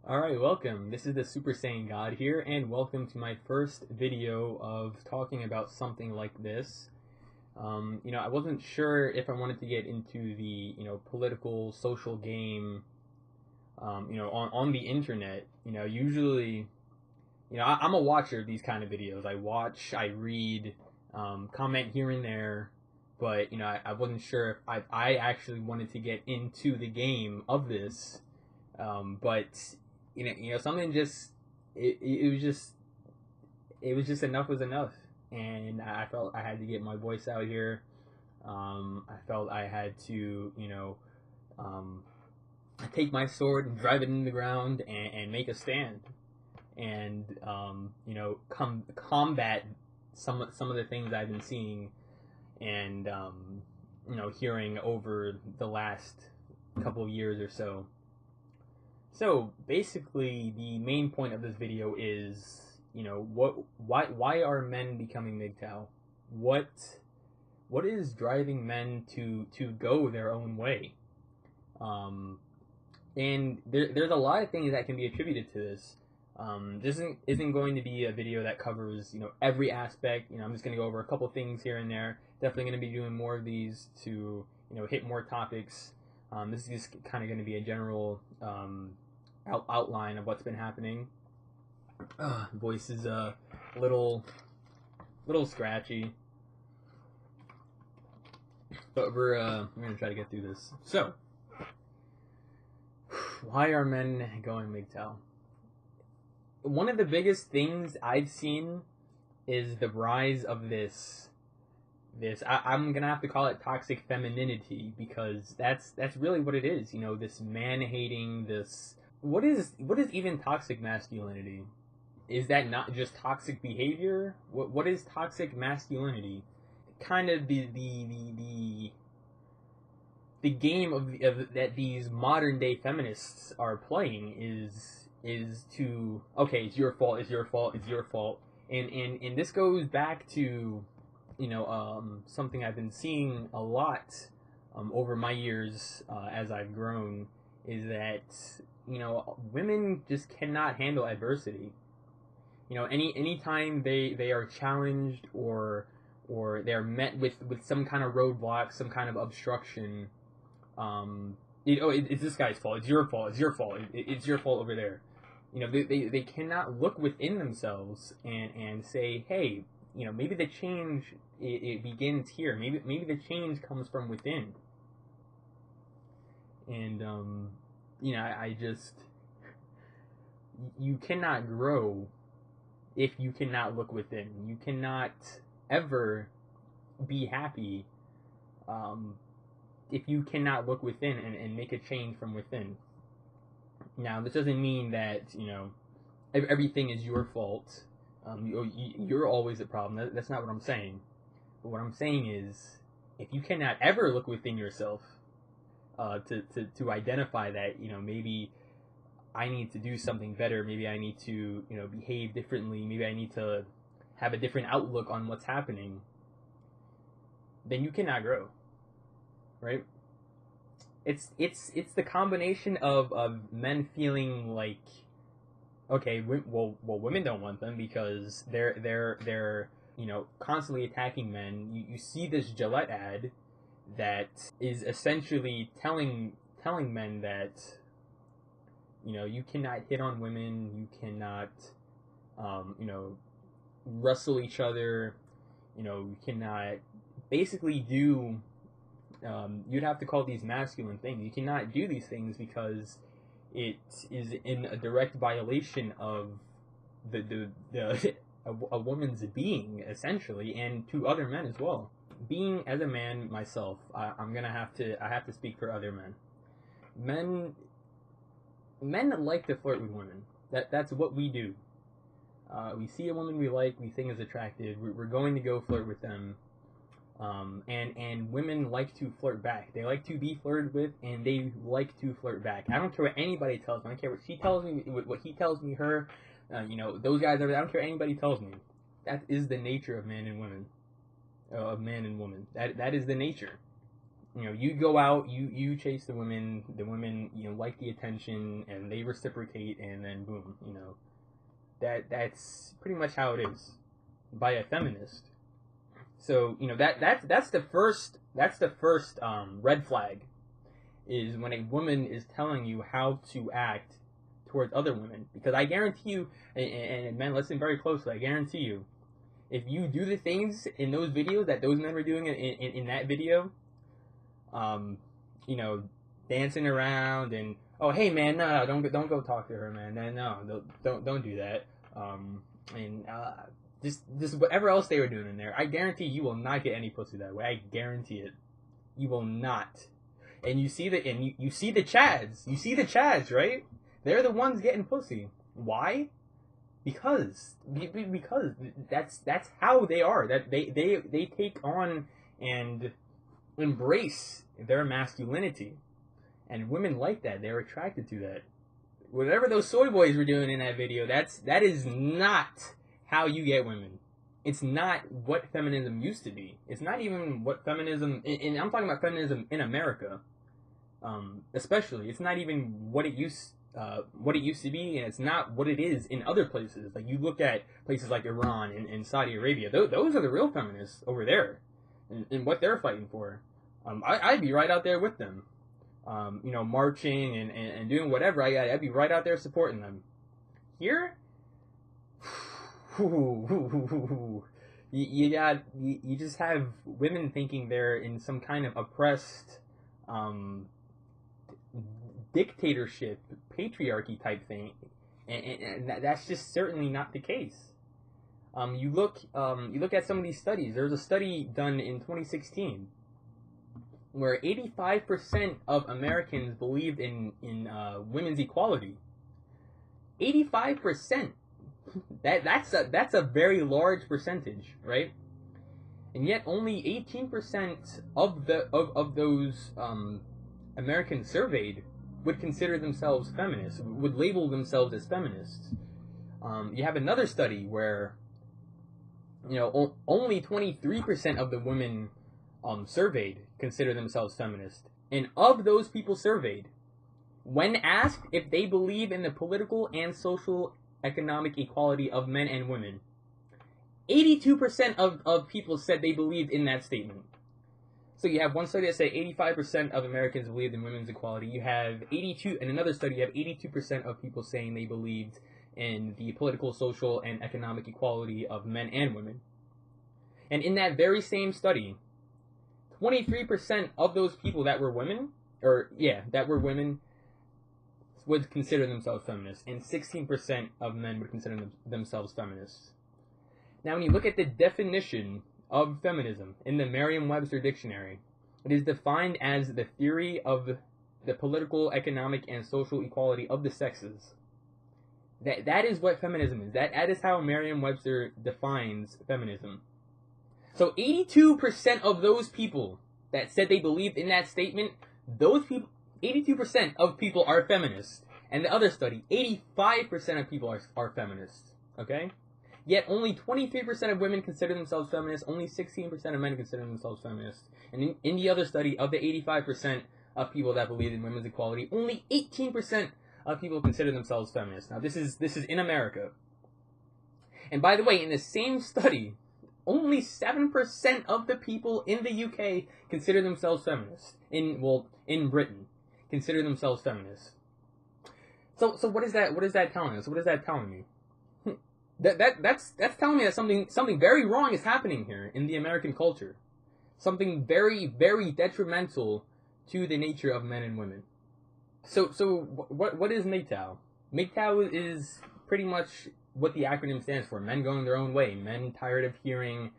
Alright, welcome. This is the TheSSJGod here, and welcome to my first video of talking about something like this. I wasn't sure if I wanted to get into the, political, social game, on the internet. Usually, I'm a watcher of these kind of videos. I watch, I read, comment here and there, but, I wasn't sure if I actually wanted to get into the game of this. But something just it was just enough was enough, and I felt I had to get my voice out here. I felt I had to take my sword and drive it in the ground and make a stand, and combat some of the things I've been seeing and hearing over the last couple of years or so. So basically, the main point of this video is, why are men becoming MGTOW? What is driving men to go their own way? And there's a lot of things that can be attributed to this. This isn't going to be a video that covers every aspect. I'm just going to go over a couple things here and there. Definitely going to be doing more of these to hit more topics. This is just kind of going to be a general outline of what's been happening. Voice is a little scratchy, but we're gonna try to get through this. So, why are men going MGTOW? One of the biggest things I've seen is the rise of this I'm gonna have to call it toxic femininity, because that's really what it is. This man hating, this what is even toxic masculinity? Is that not just toxic behavior? What is toxic masculinity? Kind of the game of that these modern day feminists are playing is to, okay, it's your fault, and this goes back to something I've been seeing a lot over my years as I've grown, is that women just cannot handle adversity. Anytime they are challenged or they're met with some kind of roadblock, some kind of obstruction, it's this guy's fault, it's your fault, it's your fault over there. They cannot look within themselves and say, hey, maybe the change it begins here. Maybe the change comes from within. And I just, you cannot grow if you cannot look within. You cannot ever be happy if you cannot look within and make a change from within. Now, this doesn't mean that everything is your fault. You're always the problem. That's not what I'm saying. But what I'm saying is, if you cannot ever look within yourself to identify that maybe I need to do something better, maybe I need to behave differently, maybe I need to have a different outlook on what's happening, then you cannot grow, right? It's the combination of men feeling like, okay, well, women don't want them because they're constantly attacking men. You see this Gillette ad that is essentially telling men that you cannot hit on women, you cannot wrestle each other, you cannot basically do you'd have to call these masculine things. You cannot do these things because it is in a direct violation of a woman's being, essentially, and to other men as well. Being as a man myself, I have to speak for other men. Men like to flirt with women. That's what we do. We see a woman we like, we think is attractive, we're going to go flirt with them. And women like to flirt back. They like to be flirted with, and they like to flirt back. I don't care what anybody tells me. I don't care what she tells me, what he tells me, her, those guys over there. I don't care what anybody tells me. That is the nature of man and women. Of man and woman. That is the nature. You know, you go out, you chase the women, you know, like the attention, and they reciprocate, and then boom, you know, that's pretty much how it is by a feminist. So, you know, that's the first red flag, is when a woman is telling you how to act towards other women. Because I guarantee you, and men, listen very closely, I guarantee you, if you do the things in those videos that those men were doing in that video, you know, dancing around and, oh, hey man, no, don't go talk to her, man, no, don't do that, and just whatever else they were doing in there, I guarantee you will not get any pussy that way. I guarantee it. You will not. And you see you see the Chads, right? They're the ones getting pussy. Why? Because that's how they are. That they take on and embrace their masculinity, and women like that. They're attracted to that. Whatever those soy boys were doing in that video, that is not how you get women. It's not what feminism used to be. It's not even what feminism, and I'm talking about feminism in America, especially. It's not even what it used to be, and it's not what it is in other places. Like, you look at places like Iran and Saudi Arabia. Those are the real feminists over there, and what they're fighting for. I'd be right out there with them, you know, marching and doing whatever. I'd be right out there supporting them. Here, you just have women thinking they're in some kind of oppressed dictatorship, patriarchy type thing, and that's just certainly not the case. You look at some of these studies. There was a study done in 2016 where 85% of Americans believed in women's equality. 85%. That's a very large percentage, right? And yet only 18% of those Americans surveyed would consider themselves feminists, would label themselves as feminists. You have another study where, you know, only 23% of the women surveyed consider themselves feminist. And of those people surveyed, when asked if they believe in the political and social economic equality of men and women, 82% of people said they believed in that statement. So you have one study that said 85% of Americans believed in women's equality. You have 82, in another study, you have 82% of people saying they believed in the political, social, and economic equality of men and women. And in that very same study, 23% of those people that were women, would consider themselves feminists, and 16% of men would consider themselves feminists. Now, when you look at the definition of feminism in the Merriam-Webster dictionary, it is defined as the theory of the political, economic, and social equality of the sexes. That is what feminism is. That is how Merriam-Webster defines feminism. So 82% of those people that said they believed in that statement, those people, 82% of people are feminists. And the other study, 85% of people are feminists. Okay? Yet only 23% of women consider themselves feminists, only 16% of men consider themselves feminists. And in the other study, of the 85% of people that believe in women's equality, only 18% of people consider themselves feminists. Now, this is in America. And by the way, in the same study, only 7% of the people in the UK consider themselves feminists. In Britain, consider themselves feminists. So what is that telling us? What is that telling me? That's telling me that something very wrong is happening here in the American culture. Something very, very detrimental to the nature of men and women. So what is MGTOW? MGTOW is pretty much what the acronym stands for: men going their own way, men tired of hearing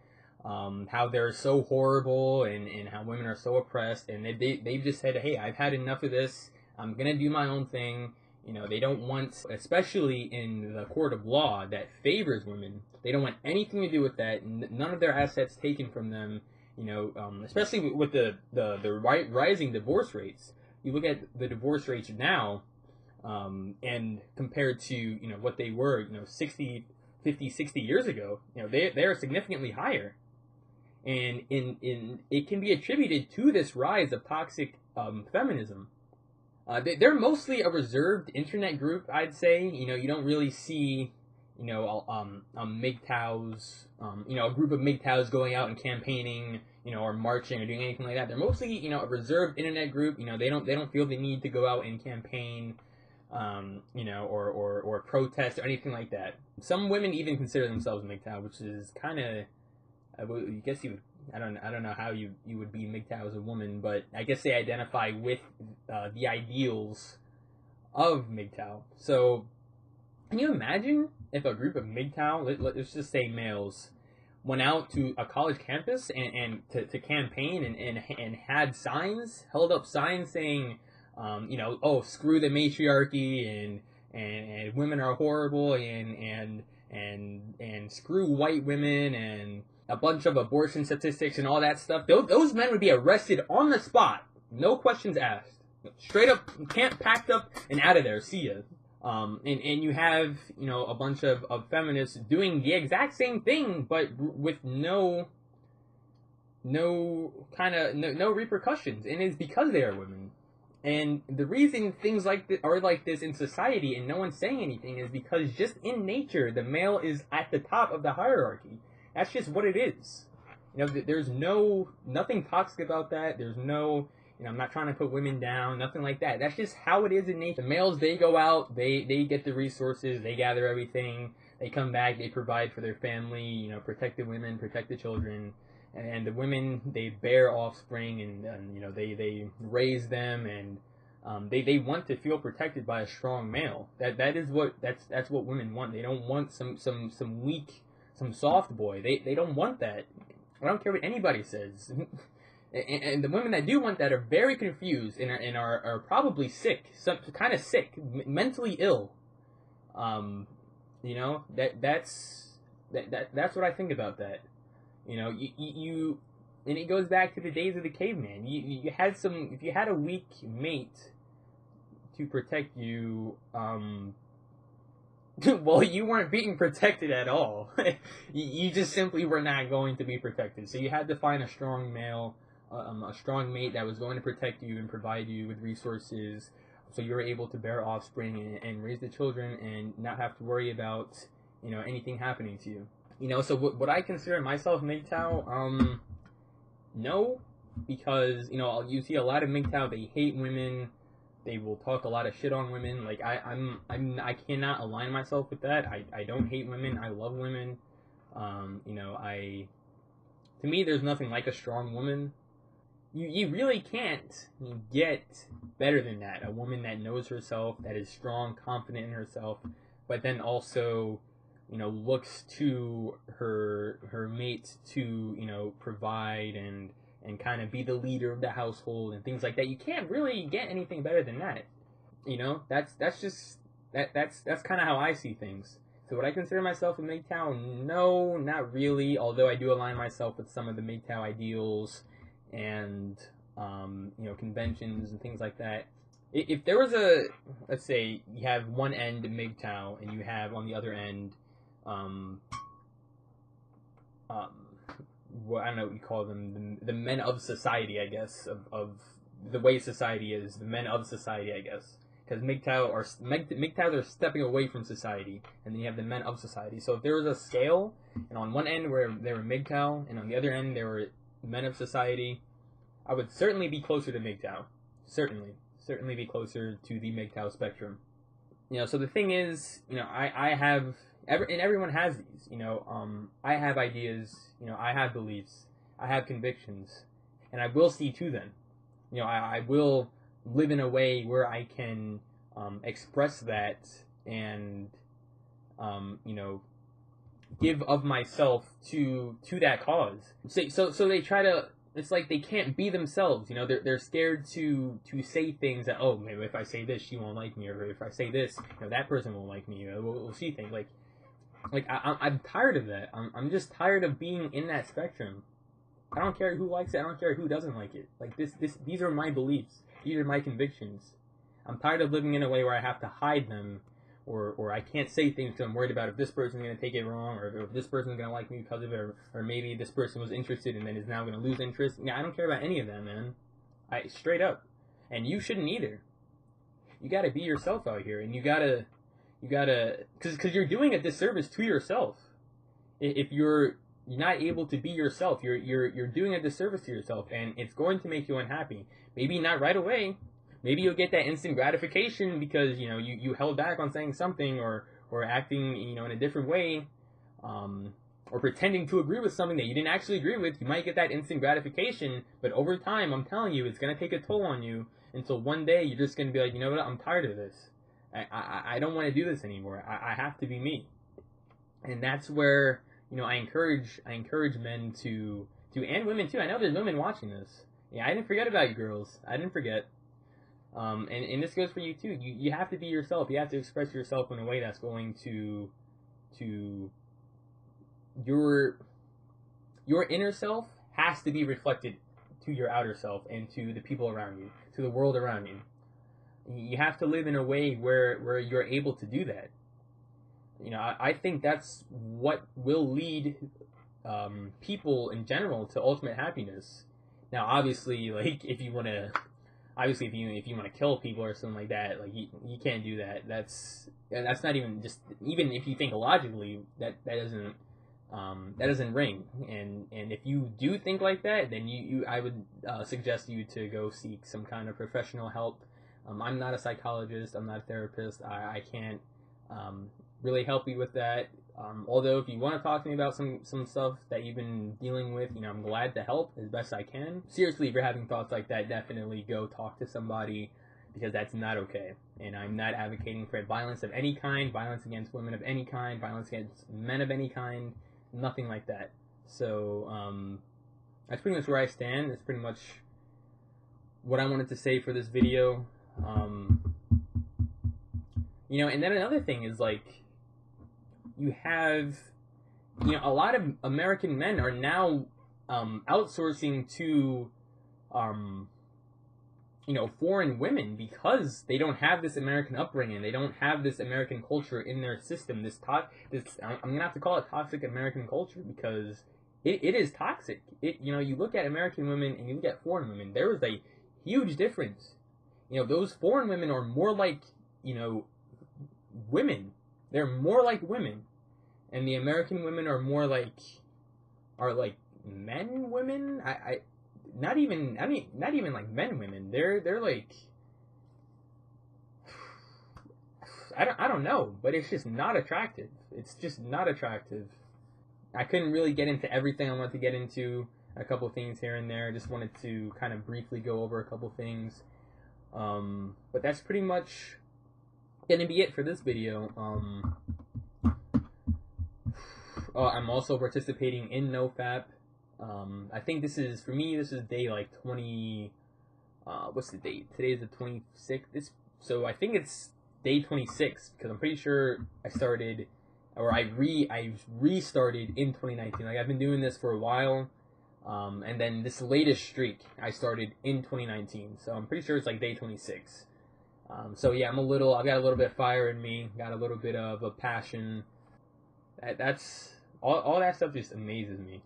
how they're so horrible and how women are so oppressed, and they've just said, hey, I've had enough of this, I'm gonna do my own thing. You know, they don't want, especially in the court of law that favors women, they don't want anything to do with that. None of their assets taken from them. You know, especially with the rising divorce rates. You look at the divorce rates now, and compared to, you know, what they were, you know, 50, 60 years ago, you know, they are significantly higher. And it can be attributed to this rise of toxic feminism. They're mostly a reserved internet group, I'd say. You don't really see, MGTOWs, a group of MGTOWs going out and campaigning, or marching or doing anything like that. They're mostly, a reserved internet group. They don't feel the need to go out and campaign, or protest or anything like that. Some women even consider themselves MGTOW, which is kind of, I guess you would. I don't know how you would be MGTOW as a woman, but I guess they identify with the ideals of MGTOW. So, can you imagine if a group of MGTOW, let's just say males, went out to a college campus and to campaign and had signs, held up signs saying, oh, screw the matriarchy and women are horrible and screw white women and a bunch of abortion statistics and all that stuff. Those men would be arrested on the spot, no questions asked, straight up, packed up and out of there. See ya. And you have a bunch of feminists doing the exact same thing, but with no repercussions, and it's because they are women. And the reason things like this are like this in society and no one's saying anything is because just in nature, the male is at the top of the hierarchy. That's just what it is. There's nothing toxic about that. There's no, I'm not trying to put women down, nothing like that. That's just how it is in nature. The males, they go out, they get the resources, they gather everything, they come back, they provide for their family, protect the women, protect the children. And the women, they bear offspring and they raise them, and they want to feel protected by a strong male. That's what women want. They don't want some weak, some soft boy. They don't want that. I don't care what anybody says. And the women that do want that are very confused and are probably sick, kind of sick, mentally ill. That's what I think about that. You and it goes back to the days of the caveman. You had if you had a weak mate to protect you, well, you weren't being protected at all. You just simply were not going to be protected. So you had to find a strong male, a strong mate that was going to protect you and provide you with resources, so you were able to bear offspring and raise the children and not have to worry about anything happening to you. So would I consider myself MGTOW? No, because you see a lot of MGTOW, they hate women. They will talk a lot of shit on women. Like I cannot align myself with that. I don't hate women. I love women. To me, there's nothing like a strong woman. You really can't get better than that. A woman that knows herself, that is strong, confident in herself, but then also looks to her mate to provide and kind of be the leader of the household and things like that. You can't really get anything better than that. That's kind of how I see things. So would I consider myself a MGTOW? No, not really. Although I do align myself with some of the MGTOW ideals and conventions and things like that. If there was let's say you have one end MGTOW and you have on the other end what I don't know what you call them, the men of society, I guess, of the way society is, the men of society, I guess, because MGTOWs are stepping away from society, and then you have the men of society. So if there was a scale, and on one end where there were MGTOW, and on the other end there were men of society, I would certainly be closer to MGTOW. Certainly be closer to the MGTOW spectrum. So the thing is, I have, and everyone has these, I have ideas, I have beliefs, I have convictions, and I will see to them. I will live in a way where I can express that and, give of myself to that cause. So they try to, it's like they can't be themselves, they're scared to say things that, oh, maybe if I say this, she won't like me, or if I say this, that person won't like me, we'll see things, I'm tired of that. I'm just tired of being in that spectrum. I don't care who likes it, I don't care who doesn't like it. These are my beliefs, these are my convictions. I'm tired of living in a way where I have to hide them or I can't say things because I'm worried about if this person's going to take it wrong, or if this person's going to like me because of it, or maybe this person was interested and then is now going to lose interest. Yeah, I don't care about any of that, man. Straight up. And you shouldn't either. You got to be yourself out here, and you got to, because you're doing a disservice to yourself. If you're not able to be yourself, you're doing a disservice to yourself, and it's going to make you unhappy. Maybe not right away. Maybe you'll get that instant gratification because, you know, you held back on saying something or acting, you know, in a different way, or pretending to agree with something that you didn't actually agree with. You might get that instant gratification, but over time, I'm telling you, it's going to take a toll on you until one day you're just going to be like, you know what, I'm tired of this. I don't want to do this anymore. I have to be me. And that's where, you know, I encourage men to and women too. I know there's women watching this. Yeah, I didn't forget about you girls. I didn't forget. And this goes for you too. You have to be yourself. You have to express yourself in a way that's going to your inner self has to be reflected to your outer self and to the people around you, to the world around you. You have to live in a way where you're able to do that. You know, I think that's what will lead people in general to ultimate happiness. Now, obviously, like if you want to kill people or something like that, like you can't do that. That's not even if you think logically, that doesn't ring. And if you do think like that, then I would suggest you to go seek some kind of professional help. I'm not a psychologist. I'm not a therapist. I can't really help you with that. Although if you want to talk to me about some stuff that you've been dealing with, you know, I'm glad to help as best I can. Seriously, if you're having thoughts like that, definitely go talk to somebody, because that's not okay. And I'm not advocating for violence of any kind, violence against women of any kind, violence against men of any kind, nothing like that. So that's pretty much where I stand. That's pretty much what I wanted to say for this video. You know, and then another thing is, like, you have, you know, a lot of American men are now outsourcing to, you know, foreign women because they don't have this American upbringing. They don't have this American culture in their system. I'm gonna have to call it toxic American culture, because it is toxic. You know, you look at American women and you look at foreign women. There is a huge difference. You know, those foreign women are more like, you know, women. They're more like women, and the American women are more like men women. Not even like men women. They're like, I don't know, but it's just not attractive. It's just not attractive. I couldn't really get into everything I wanted to get into. A couple things here and there. I just wanted to kind of briefly go over a couple things. But that's pretty much gonna be it for this video. I'm also participating in NoFap. I think this is day like 20. What's the date? Today is the 26th. So I think it's day 26, because I'm pretty sure I started, or I restarted in 2019. Like, I've been doing this for a while. And then this latest streak I started in 2019. So I'm pretty sure it's like day 26. So yeah, I've got a little bit of fire in me, got a little bit of a passion. That's all that stuff just amazes me.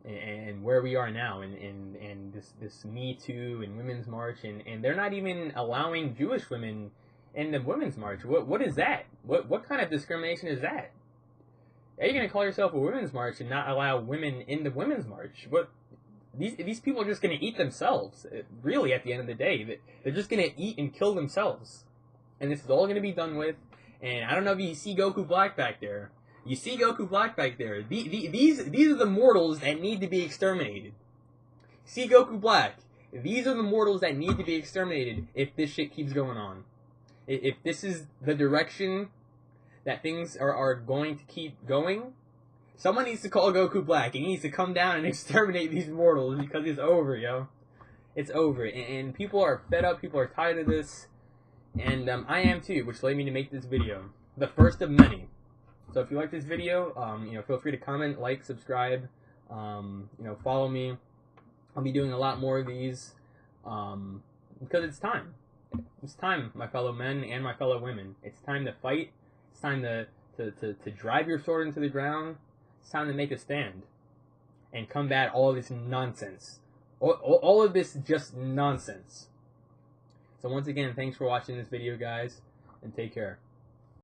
And where we are now, and this Me Too and Women's March, and they're not even allowing Jewish women in the Women's March. What is that? What kind of discrimination is that? Are you gonna call yourself a Women's March and not allow women in the Women's March? What? These people are just going to eat themselves, really, at the end of the day. They're just going to eat and kill themselves. And this is all going to be done with. And I don't know if you see Goku Black back there. You see Goku Black back there. These are the mortals that need to be exterminated. See Goku Black. These are the mortals that need to be exterminated if this shit keeps going on. If this is the direction that things are going to keep going, someone needs to call Goku Black. He needs to come down and exterminate these mortals, because it's over, yo. It's over. And people are fed up. People are tired of this. And I am too, which led me to make this video. The first of many. So if you like this video, you know, feel free to comment, like, subscribe, you know, follow me. I'll be doing a lot more of these, because it's time. It's time, my fellow men and my fellow women. It's time to fight. It's time to drive your sword into the ground. It's time to make a stand and combat all this nonsense. All of this just nonsense. So once again, thanks for watching this video, guys, and take care.